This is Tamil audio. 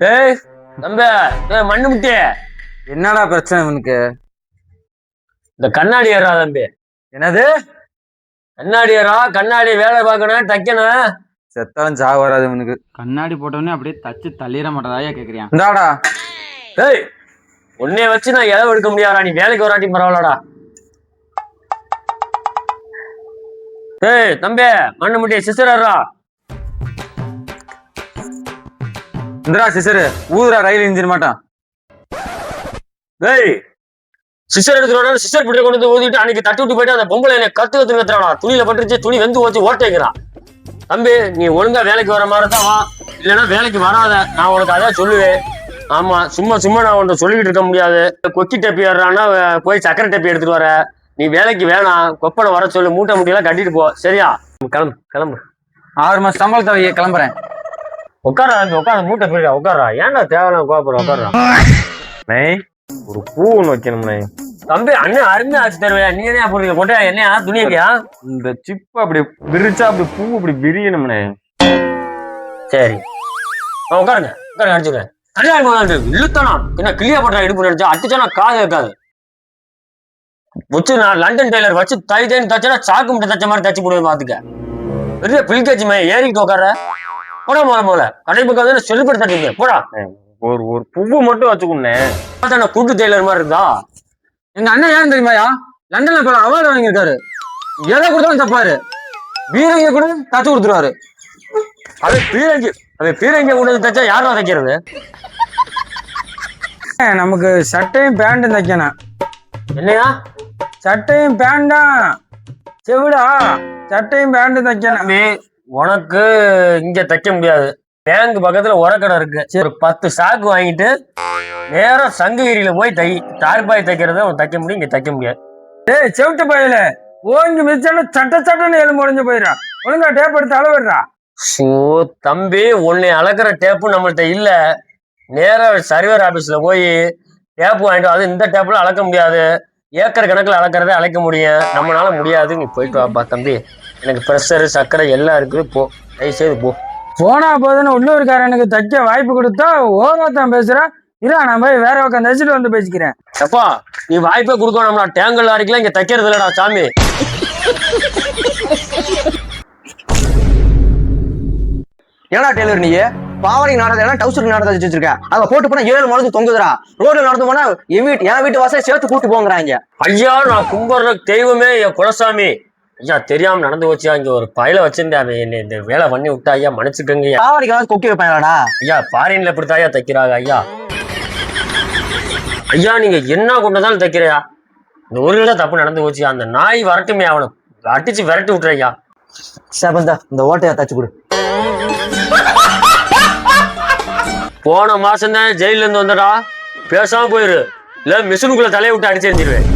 டேய் தம்பி, டேய் மண்ணு முட்டி, என்னடா பிரச்சனை உனக்கு? இந்த கண்ணாடி ஏறா தம்பி. என்னது கண்ணாடி ஏறா? கண்ணாடி வேலை பார்க்கணும், தைக்கணும். செத்தாலும் சாவு வராது உனக்கு. கண்ணாடி போட்டோன்னே அப்படியே தச்சு தள்ளிட மாட்டதாயா கேக்குறியா? இந்தாடா. டேய் உன்னைய வச்சு நான் இளவு எடுக்க முடியாதா? நீ வேலைக்கு வராட்டி பரவாயில்லடா. டேய் தம்பி மண்ணு முட்டி, சிஸ்டர் ஏறா. இந்தடா சிசரு, ஊதுடா ரயில் இன்ஜின் மாட்டான். டேய் சிஸ்டர் எடுத்துட்டு சிஸ்டர் பிடிக்க கொண்டு வந்து ஊதிட்டு அன்னைக்கு தட்டு விட்டு போயிட்டு அந்த பொம்பளை என்னை கத்து கத்துறாடா. துணியில பட்டுருச்சு, துணி வெந்து ஓச்சு ஓட்டைக்கிறான். தம்பி நீ ஒழுங்கா வேலைக்கு வர மாதிரி தான் வா, இல்லைன்னா வேலைக்கு வராத. நான் உனக்கு அதான் சொல்லுவேன். ஆமா, சும்மா சும்மா நான் உன்ட்ட சொல்லிக்கிட்டு இருக்க முடியாது. கொக்கி டப்பி ஏறான்னா போய் சக்கரை டப்பி எடுத்துட்டு வர. நீ வேலைக்கு வேணாம், கொப்பனை வர சொல்லு, மூட்டை முட்டையெல்லாம் கட்டிட்டு போ. சரியா? கிளம்பு கிளம்பு. 6 மாசம் சம்பளத்தை கிளம்புறேன். உட்காரா தம்பி, உட்காந்து மூட்டை போயிடா. உட்காரா, ஏன்டா தேவையில்லாம் கோபப்படுற? உட்காரா. ஒரு பூ ஒண்ணு வைக்கணும்ண்ணே. தம்பி அண்ணன் அருமையா ஆச்சு தருவையா? நீ என்ன போறீங்க? கொட்டையா என்னையா துணியா? இந்த சிப்பு அப்படி விரிச்சா அப்படி பூ அப்படி விரியணும்ண்ணே. சரி உட்காருங்க உட்காருங்க, அடிச்சுக்கிறேன். கல்யாணம் இழுத்தனா என்ன கிளியா பண்ற? இடுப்பு அடிச்சா அடிச்சானா காது இருக்காது. வச்சு நான் லண்டன் டெய்லர் வச்சு தைன்னு தச்சா சாக்கு முட்டை தச்ச மாதிரி தச்சு போடுவேன். பாத்துக்க, பெரிய பில்கேஜி மே ஏறிக்கிட்டு உட்கார. போடா போல கடைப்புக்காக செல்படி தட்டிங்க. போடா. ஒரு ஒரு பூவு மட்டும் வச்சுக்கோண்ணே. கூட்டு டெய்லர் மாதிரி இருந்தா. எங்க அண்ணன் ஏன் தெரியுமாயா? லண்டன்ல போல அவார்டு வாங்கியிருக்காரு. எதை கொடுத்தாலும் தப்பாரு. வீரங்க கூட தச்சு கொடுத்துருவாரு. அவன் பீரங்கி கொண்டு வந்து தச்சா யாரும் தைக்கிறது? நமக்கு சட்டையும் பேண்டும் தைக்கணும். என்னையா? சட்டையும் பேண்டா செவிடா, சட்டையும் பேண்டும் தைக்கணும். உனக்கு இங்க தைக்க முடியாது. பேங்க் பக்கத்துல உரக்கடை இருக்கு. ஒரு 10 சாக்கு வாங்கிட்டு நேரம் சங்ககிரியில போய் தார்பாய் தைக்கிறத அவன் தைக்க முடியும், இங்க தைக்க முடியாது. ஏய் செவிட்டு பையில ஓங்கி மிதிச்சானு சட்டன்னு எலும்பு உடஞ்சு போயிடா. ஒழுங்கா டேப் எடுத்து அளவிடுறா. தம்பி உன்னை அளக்குற டேப்பு நம்மள்ட்ட இல்ல. நேரம் சர்வர் ஆபீஸ்ல போய் டேப்பு வாங்கிட்டு, அது இந்த டேப்ல அளக்க முடியாது. ஏக்கர் கணக்குல அளக்கிறத அழைக்க முடியும், நம்மளால முடியாது. நீ போயிட்டு வாப்பா தம்பி. எனக்கு ப்ரெஷரு சர்க்கரை எல்லாம் இருக்குது. போ, தயவுசெய்து போ. போனா போதுன்னு உள்ளூர்காரனுக்கு தைக்க வாய்ப்பு கொடுத்தா ஓவராத்தான் பேசுறா. இரா, நான் போய் வேற உட்காந்து தைச்சிட்டு வந்து பேசிக்கிறேன். அப்பா நீ வாய்ப்பே கொடுக்கணும்னா டேங்கல் அடிக்கலாம், இங்க தைக்கிறது இல்லடா சாமி. ஏன்னா டெய்லர் நீ பாவனை நாடகம் டவுசர் நாடகம் வச்சு வச்சிருக்க. அதை போட்டு போனா 7 மணி தொங்குதுரா. ரோட்ல நடந்து போனா என் வீட்டு வாசலை சேர்த்து கூட்டு போங்கிறாங்க. ஐயா நான் கும்பிடுற தெய்வமே என் குலசாமி. ஐயா தெரியாம நடந்து வச்சியா? இங்க ஒரு பயில வச்சிருந்தேன், என்ன இந்த வேலை பண்ணி விட்டா ஐயா, மன்னிச்சுக்கங்க. பாவனைக்கு கொக்கி வைப்பாங்களாடா? ஐயா ஃபாரின்ல இப்படித்தாயா தைக்கிறாங்க. ஐயா ஐயா நீங்க என்ன கொண்டதாலும் தைக்கிறையா? இந்த ஒரு இடம் தப்பு நடந்து போச்சியா. அந்த நாய் வரட்டுமே, அவனை அடிச்சு விரட்டி விட்டுறையா. சபந்தா இந்த ஓட்டையா தச்சு கொடு. போன மாசம் தான் ஜெயில இருந்து வந்தடா. பேசாம போயிரு, இல்ல மிஷினுக்குள்ள தலையை விட்டு அடிச்சு எறிஞ்சிருவேன்.